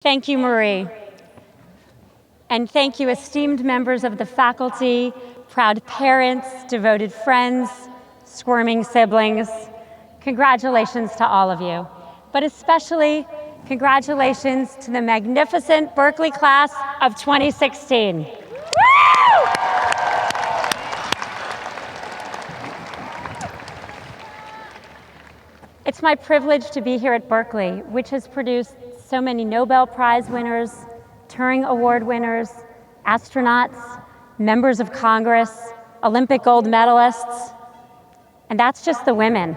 Thank you, Marie. And thank you, esteemed members of the faculty, proud parents, devoted friends, squirming siblings. Congratulations to all of you, but especially congratulations to the magnificent Berkeley class of 2016. Woo! It's my privilege to be here at Berkeley, which has produced so many Nobel Prize winners, Turing Award winners, astronauts, members of Congress, Olympic gold medalists, and that's just the women.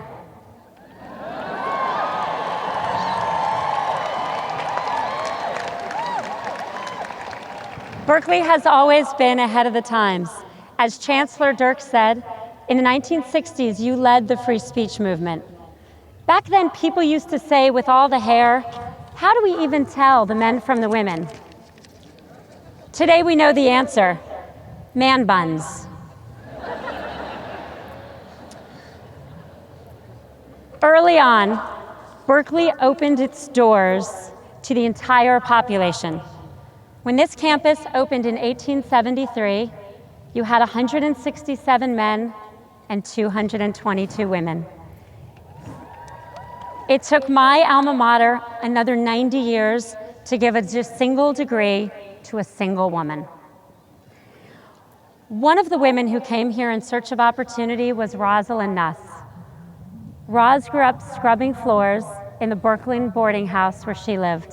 Berkeley has always been ahead of the times. As Chancellor Dirk said, in the 1960s, you led the free speech movement. Back then, people used to say with all the hair, how do we even tell the men from the women? Today we know the answer: man buns. Early on, Berkeley opened its doors to the entire population. When this campus opened in 1873, you had 167 men and 222 women. It took my alma mater another 90 years to give a single degree to a single woman. One of the women who came here in search of opportunity was Rosalind Nuss. Roz grew up scrubbing floors in the Berkeley boarding house where she lived.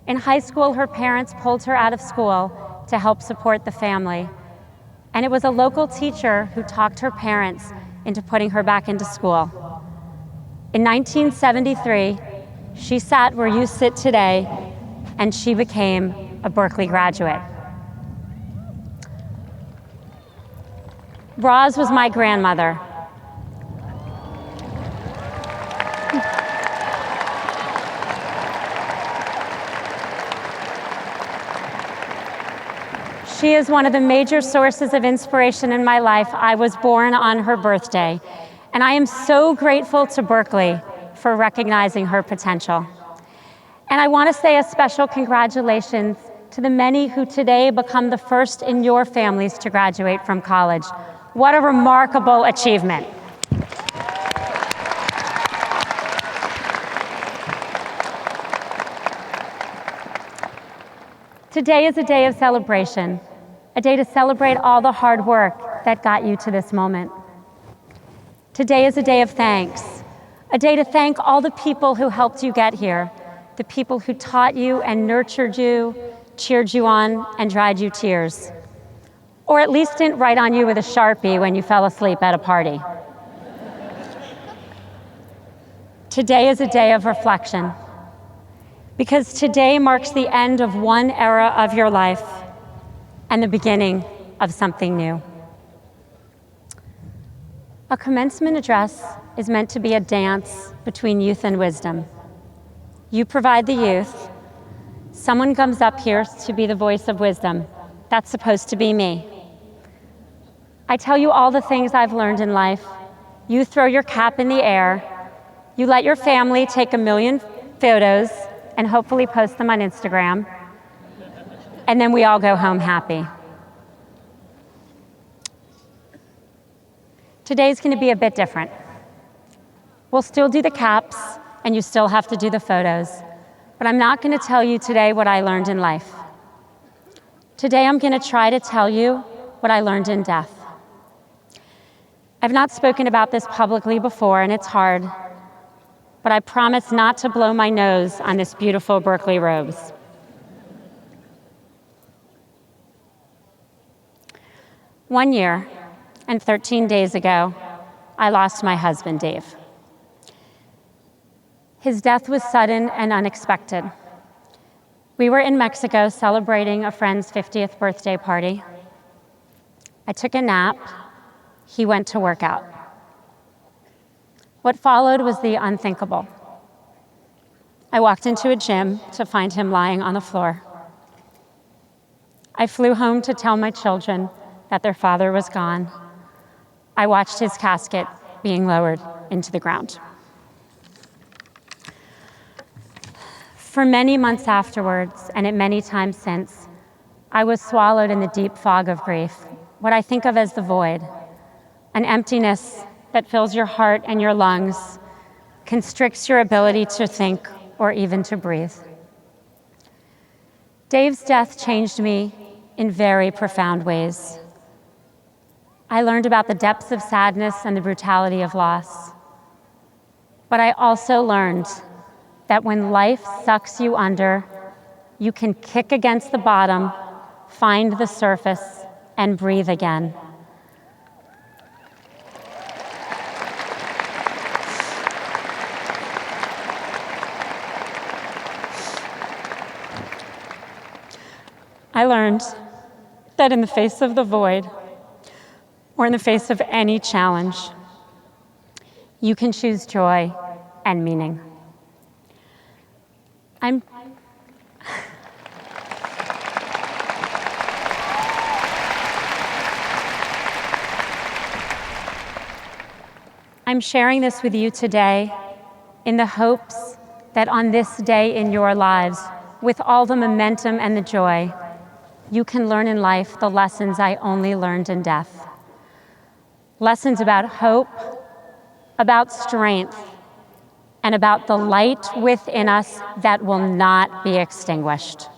In high school, her parents pulled her out of school to help support the family. And it was a local teacher who talked her parents into putting her back into school. In 1973, she sat where you sit today, and she became a Berkeley graduate. Roz was my grandmother. She is one of the major sources of inspiration in my life. I was born on her birthday, and I am so grateful to Berkeley for recognizing her potential. And I want to say a special congratulations to the many who today become the first in your families to graduate from college. What a remarkable achievement. Today is a day of celebration, a day to celebrate all the hard work that got you to this moment. Today is a day of thanks, a day to thank all the people who helped you get here, the people who taught you and nurtured you, cheered you on, and dried you tears. Or at least didn't write on you with a Sharpie when you fell asleep at a party. Today is a day of reflection, because today marks the end of one era of your life and the beginning of something new. A commencement address is meant to be a dance between youth and wisdom. You provide the youth. Someone comes up here to be the voice of wisdom. That's supposed to be me. I tell you all the things I've learned in life. You throw your cap in the air. You let your family take 1 million photos and hopefully post them on Instagram. And then we all go home happy. Today's going to be a bit different. We'll still do the caps, and you still have to do the photos. But I'm not going to tell you today what I learned in life. Today I'm going to try to tell you what I learned in death. I've not spoken about this publicly before, and it's hard, but I promise not to blow my nose on this beautiful Berkeley rose. One year and 13 days ago, I lost my husband, Dave. His death was sudden and unexpected. We were in Mexico celebrating a friend's 50th birthday party. I took a nap. He went to work out. What followed was the unthinkable. I walked into a gym to find him lying on the floor. I flew home to tell my children that their father was gone. I watched his casket being lowered into the ground. For many months afterwards, and at many times since, I was swallowed in the deep fog of grief, what I think of as the void, an emptiness that fills your heart and your lungs, constricts your ability to think or even to breathe. Dave's death changed me in very profound ways. I learned about the depths of sadness and the brutality of loss. But I also learned that when life sucks you under, you can kick against the bottom, find the surface, and breathe again. I learned that in the face of the void, or in the face of any challenge, you can choose joy and meaning. I'm sharing this with you today in the hopes that on this day in your lives, with all the momentum and the joy, you can learn in life the lessons I only learned in death. Lessons about hope, about strength, and about the light within us that will not be extinguished.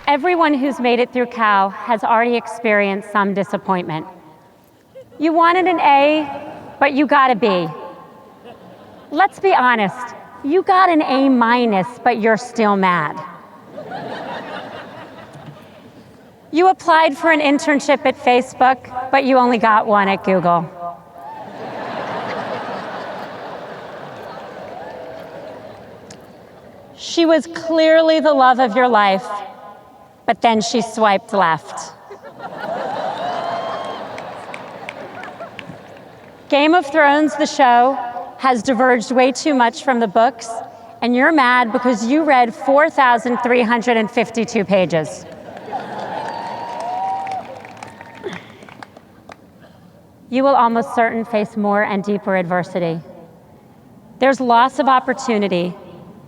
Everyone who's made it through Cal has already experienced some disappointment. You wanted an A, but you got a B. Let's be honest, you got an A-, but you're still mad. You applied for an internship at Facebook, but you only got one at Google. She was clearly the love of your life, but then she swiped left. Game of Thrones, the show, has diverged way too much from the books, and you're mad because you read 4,352 pages. You will almost certain face more and deeper adversity. There's loss of opportunity,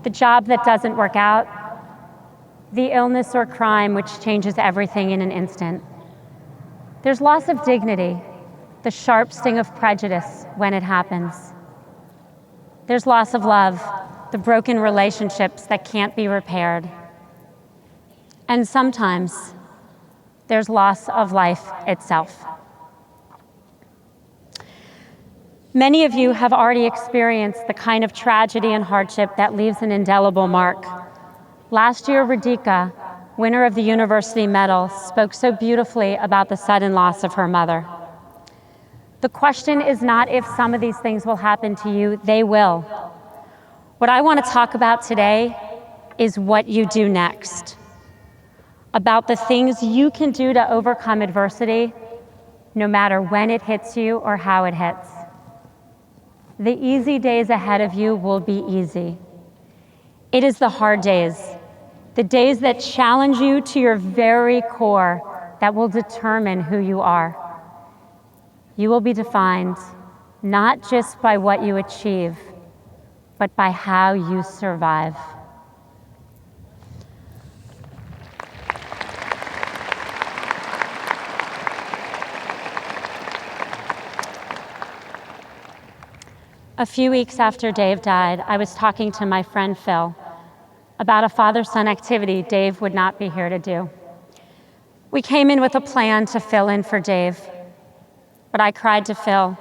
the job that doesn't work out, the illness or crime which changes everything in an instant. There's loss of dignity, the sharp sting of prejudice when it happens. There's loss of love, the broken relationships that can't be repaired. And sometimes there's loss of life itself. Many of you have already experienced the kind of tragedy and hardship that leaves an indelible mark. Last year, Radhika, winner of the University Medal, spoke so beautifully about the sudden loss of her mother. The question is not if some of these things will happen to you, they will. What I want to talk about today is what you do next. About the things you can do to overcome adversity, no matter when it hits you or how it hits. The easy days ahead of you will be easy. It is the hard days, the days that challenge you to your very core, that will determine who you are. You will be defined not just by what you achieve, but by how you survive. A few weeks after Dave died, I was talking to my friend Phil about a father-son activity Dave would not be here to do. We came in with a plan to fill in for Dave, but I cried to Phil.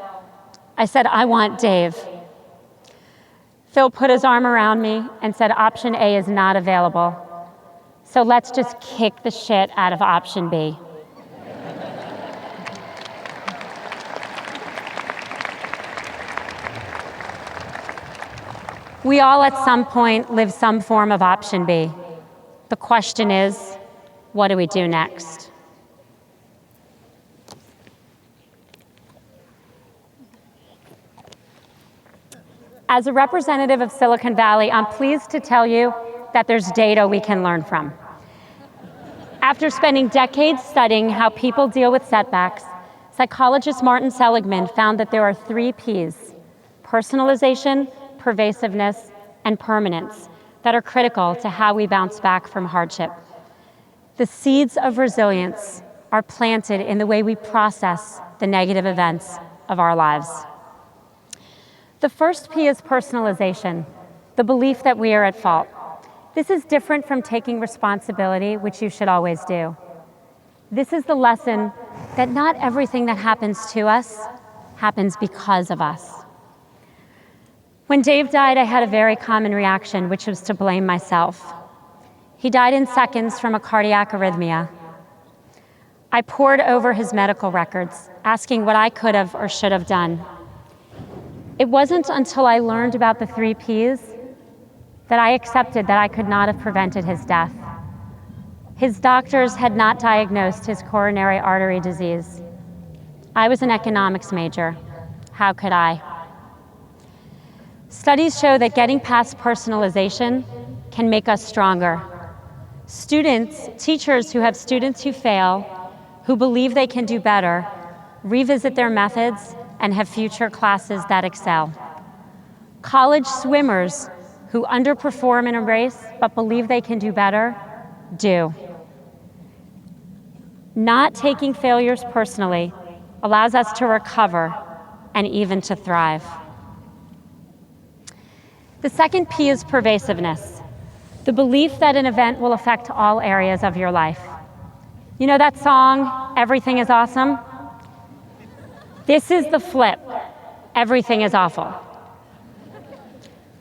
I said, I want Dave. Phil put his arm around me and said, option A is not available, so let's just kick the shit out of option B. We all at some point live some form of option B. The question is, what do we do next? As a representative of Silicon Valley, I'm pleased to tell you that there's data we can learn from. After spending decades studying how people deal with setbacks, Psychologist Martin Seligman found that there are 3 Ps: personalization, pervasiveness, and permanence, that are critical to how we bounce back from hardship. The seeds of resilience are planted in the way we process the negative events of our lives. The first P is personalization, the belief that we are at fault. This is different from taking responsibility, which you should always do. This is the lesson that not everything that happens to us happens because of us. When Dave died, I had a very common reaction, which was to blame myself. He died in seconds from a cardiac arrhythmia. I pored over his medical records, asking what I could have or should have done. It wasn't until I learned about the 3 Ps that I accepted that I could not have prevented his death. His doctors had not diagnosed his coronary artery disease. I was an economics major. How could I? Studies show that getting past personalization can make us stronger. Teachers who have students who fail, who believe they can do better, revisit their methods and have future classes that excel. College swimmers who underperform in a race but believe they can do better, do. Not taking failures personally allows us to recover and even to thrive. The second P is pervasiveness, the belief that an event will affect all areas of your life. You know that song, Everything is Awesome? This is the flip. Everything is awful.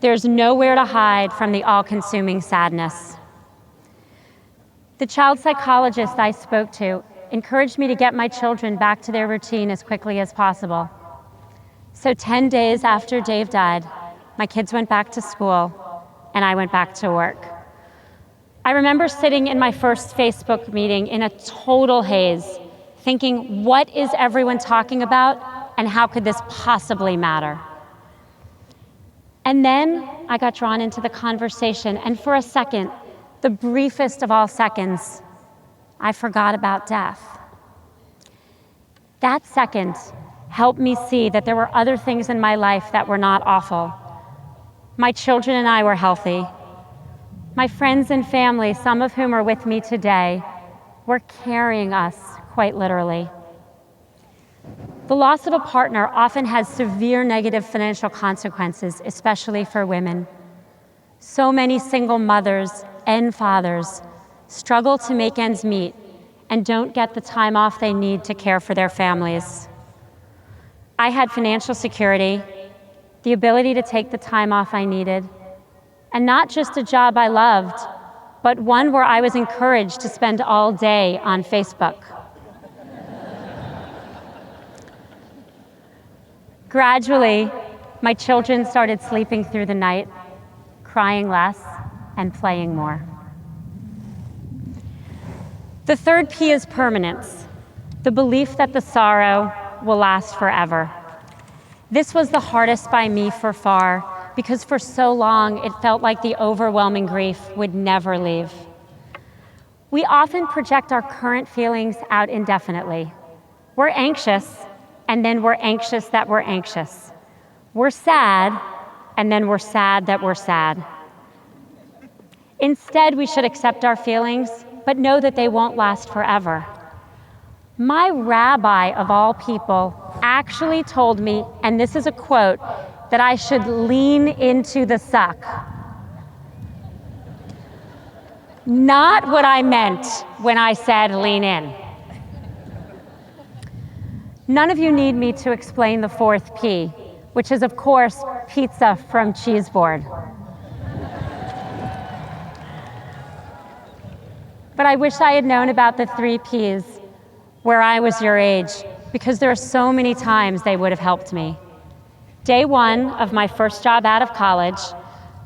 There's nowhere to hide from the all-consuming sadness. The child psychologist I spoke to encouraged me to get my children back to their routine as quickly as possible. So 10 days after Dave died, my kids went back to school and I went back to work. I remember sitting in my first Facebook meeting in a total haze, thinking, what is everyone talking about and how could this possibly matter? And then I got drawn into the conversation, and for a second, the briefest of all seconds, I forgot about death. That second helped me see that there were other things in my life that were not awful. My children and I were healthy. My friends and family, some of whom are with me today, were carrying us quite literally. The loss of a partner often has severe negative financial consequences, especially for women. So many single mothers and fathers struggle to make ends meet and don't get the time off they need to care for their families. I had financial security, the ability to take the time off I needed, and not just a job I loved, but one where I was encouraged to spend all day on Facebook. Gradually, my children started sleeping through the night, crying less, and playing more. The third P is permanence, the belief that the sorrow will last forever. This was the hardest by me for far, because for so long it felt like the overwhelming grief would never leave. We often project our current feelings out indefinitely. We're anxious, and then we're anxious that we're anxious. We're sad, and then we're sad that we're sad. Instead, we should accept our feelings, but know that they won't last forever. My rabbi of all people actually told me, and this is a quote, that I should lean into the suck. Not what I meant when I said lean in. None of you need me to explain the fourth P, which is, of course, pizza from Cheeseboard. But I wish I had known about the 3 Ps where I was your age, because there are so many times they would have helped me. Day 1 of my first job out of college,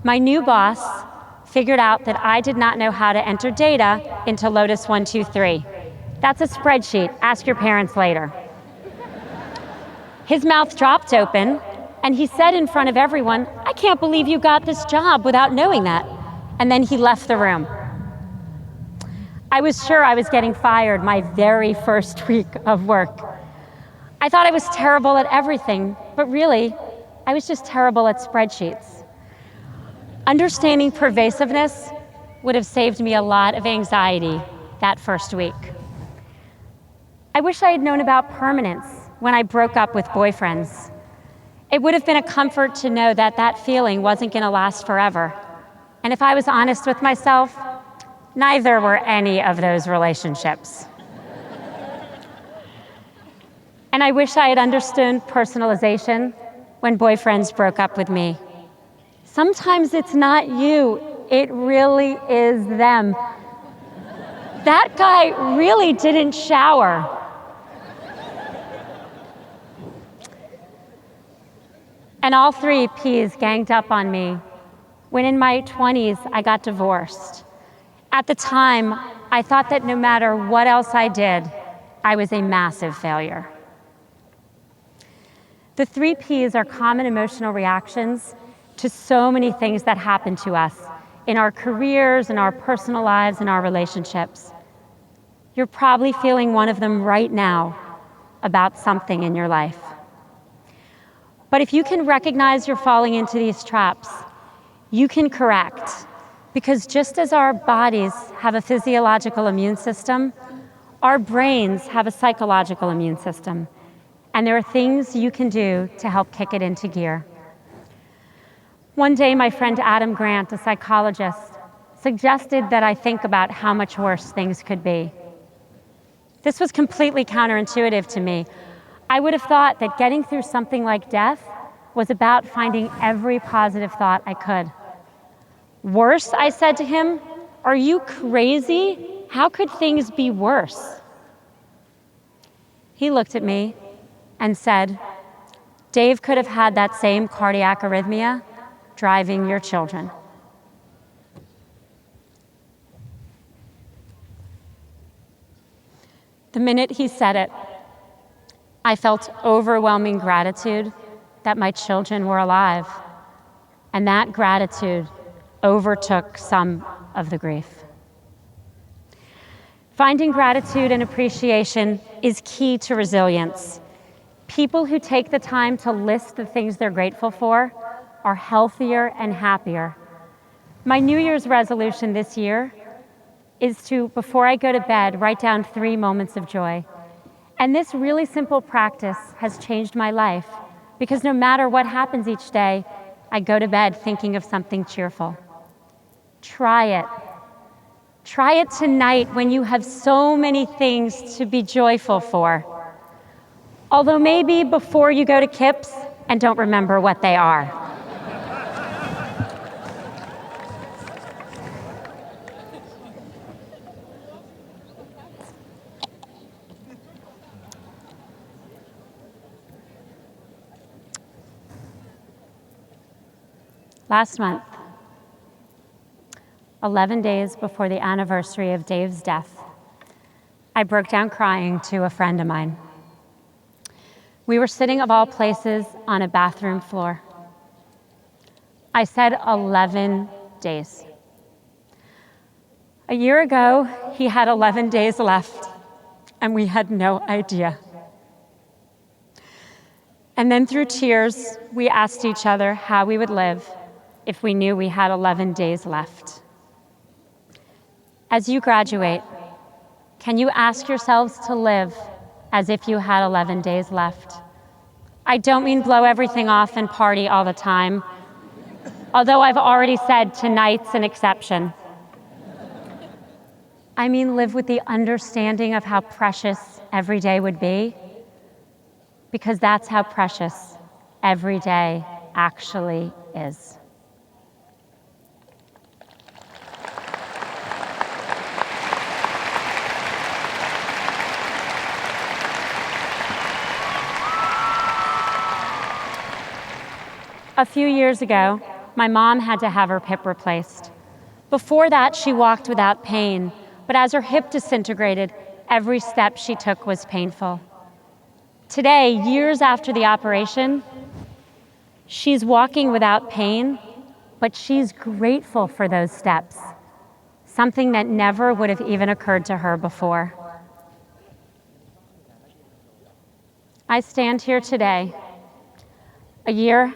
my new boss figured out that I did not know how to enter data into Lotus 123. That's a spreadsheet. Ask your parents later. His mouth dropped open, and he said in front of everyone, "I can't believe you got this job without knowing that." And then he left the room. I was sure I was getting fired my very first week of work. I thought I was terrible at everything, but really, I was just terrible at spreadsheets. Understanding pervasiveness would have saved me a lot of anxiety that first week. I wish I had known about permanence when I broke up with boyfriends. It would have been a comfort to know that that feeling wasn't going to last forever. And if I was honest with myself, neither were any of those relationships. And I wish I had understood personalization when boyfriends broke up with me. Sometimes it's not you, it really is them. That guy really didn't shower. And all three P's ganged up on me when in my 20s I got divorced. At the time, I thought that no matter what else I did, I was a massive failure. The three P's are common emotional reactions to so many things that happen to us in our careers, in our personal lives, in our relationships. You're probably feeling one of them right now about something in your life. But if you can recognize you're falling into these traps, you can correct. Because just as our bodies have a physiological immune system, our brains have a psychological immune system. And there are things you can do to help kick it into gear. One day, my friend Adam Grant, a psychologist, suggested that I think about how much worse things could be. This was completely counterintuitive to me. I would have thought that getting through something like death was about finding every positive thought I could. Worse, I said to him, are you crazy? How could things be worse? He looked at me and said, Dave could have had that same cardiac arrhythmia driving your children. The minute he said it, I felt overwhelming gratitude that my children were alive, and that gratitude overtook some of the grief. Finding gratitude and appreciation is key to resilience. People who take the time to list the things they're grateful for are healthier and happier. My New Year's resolution this year is to, before I go to bed, write down 3 moments of joy. And this really simple practice has changed my life, because no matter what happens each day, I go to bed thinking of something cheerful. Try it. Try it tonight when you have so many things to be joyful for. Although maybe before you go to Kips and don't remember what they are. Last month, 11 days before the anniversary of Dave's death, I broke down crying to a friend of mine. We were sitting, of all places, on a bathroom floor. I said 11 days. A year ago, he had 11 days left, and we had no idea. And then through tears, we asked each other how we would live if we knew we had 11 days left. As you graduate, can you ask yourselves to live as if you had 11 days left? I don't mean blow everything off and party all the time, although I've already said tonight's an exception. I mean live with the understanding of how precious every day would be, because that's how precious every day actually is. A few years ago, my mom had to have her hip replaced. Before that, she walked without pain, but as her hip disintegrated, every step she took was painful. Today, years after the operation, she's walking without pain, but she's grateful for those steps, something that never would have even occurred to her before. I stand here today, a year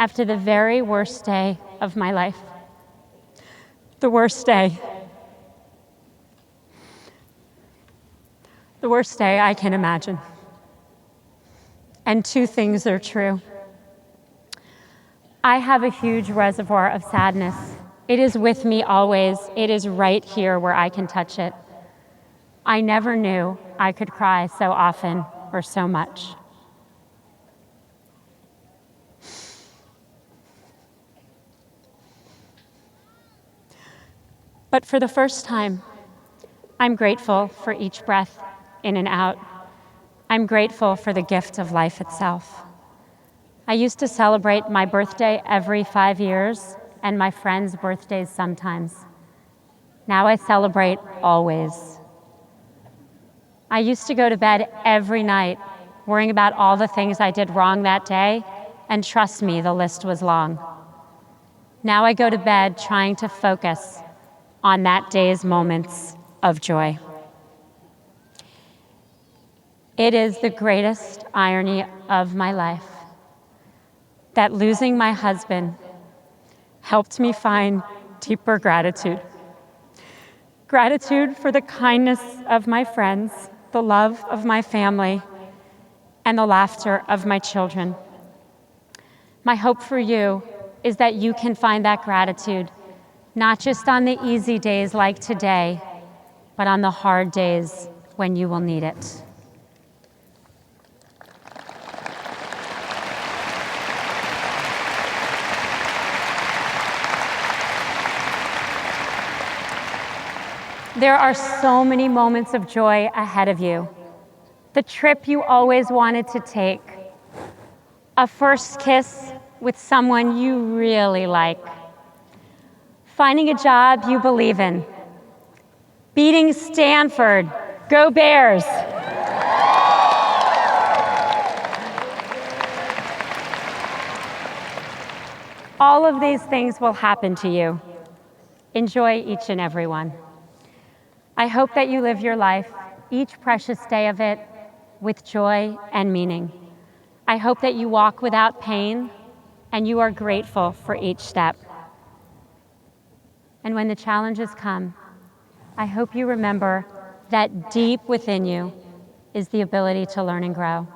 after the very worst day of my life. The worst day. The worst day I can imagine. And two things are true. I have a huge reservoir of sadness. It is with me always. It is right here where I can touch it. I never knew I could cry so often or so much. But for the first time, I'm grateful for each breath in and out. I'm grateful for the gift of life itself. I used to celebrate my birthday every 5 years and my friends' birthdays sometimes. Now I celebrate always. I used to go to bed every night worrying about all the things I did wrong that day, and trust me, the list was long. Now I go to bed trying to focus on that day's moments of joy. It is the greatest irony of my life that losing my husband helped me find deeper gratitude. Gratitude for the kindness of my friends, the love of my family, and the laughter of my children. My hope for you is that you can find that gratitude, not just on the easy days like today, but on the hard days when you will need it. There are so many moments of joy ahead of you. The trip you always wanted to take, a first kiss with someone you really like, finding a job you believe in, beating Stanford, go Bears. All of these things will happen to you. Enjoy each and every one. I hope that you live your life, each precious day of it, with joy and meaning. I hope that you walk without pain and you are grateful for each step. And when the challenges come, I hope you remember that deep within you is the ability to learn and grow.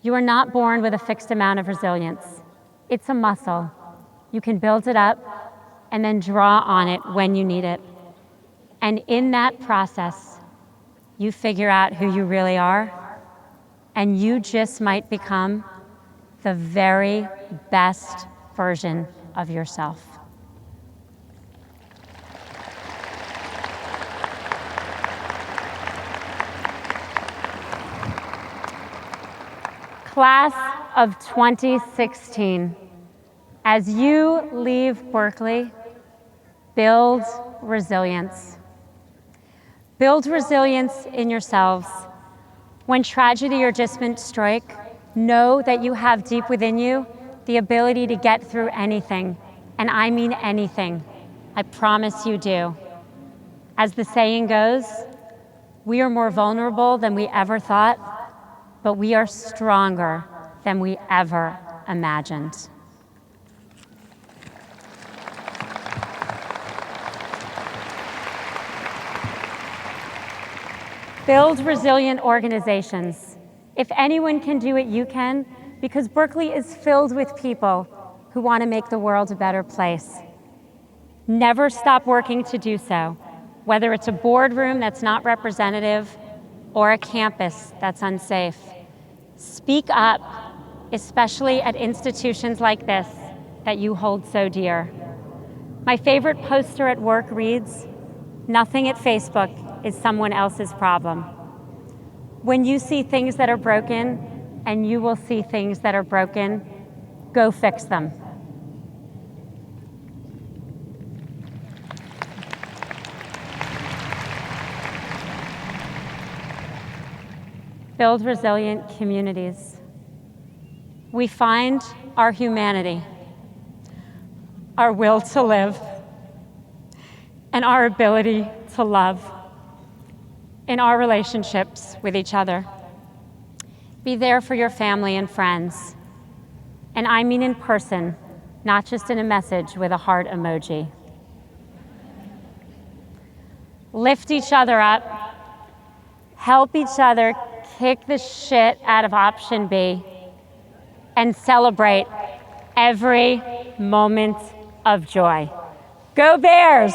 You are not born with a fixed amount of resilience. It's a muscle. You can build it up and then draw on it when you need it. And in that process, you figure out who you really are, and you just might become the very best version of yourself. Class of 2016, as you leave Berkeley, build resilience. Build resilience in yourselves. When tragedy or dismay strike, know that you have deep within you the ability to get through anything, and I mean anything. I promise you do. As the saying goes, we are more vulnerable than we ever thought, but we are stronger than we ever imagined. Build resilient organizations. If anyone can do it, you can, because Berkeley is filled with people who want to make the world a better place. Never stop working to do so, whether it's a boardroom that's not representative or a campus that's unsafe. Speak up, especially at institutions like this that you hold so dear. My favorite poster at work reads, "Nothing at Facebook is someone else's problem." When you see things that are broken, and you will see things that are broken, go fix them. Build resilient communities. We find our humanity, our will to live, and our ability to love in our relationships with each other. Be there for your family and friends. And I mean in person, not just in a message with a heart emoji. Lift each other up. Help each other kick the shit out of option B and celebrate every moment of joy. Go Bears!